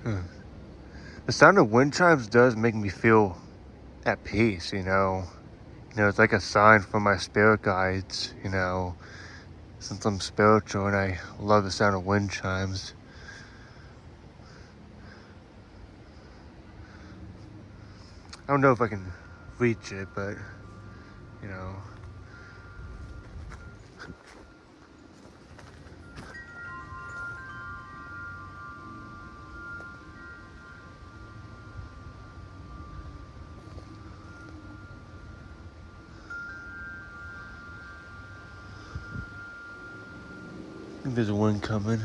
The sound of wind chimes does make me feel at peace, you know. You know, it's like a sign from my spirit guides, you know, since I'm spiritual and I love the sound of wind chimes. I don't know if I can reach it, but, you know. I think there's a wind coming.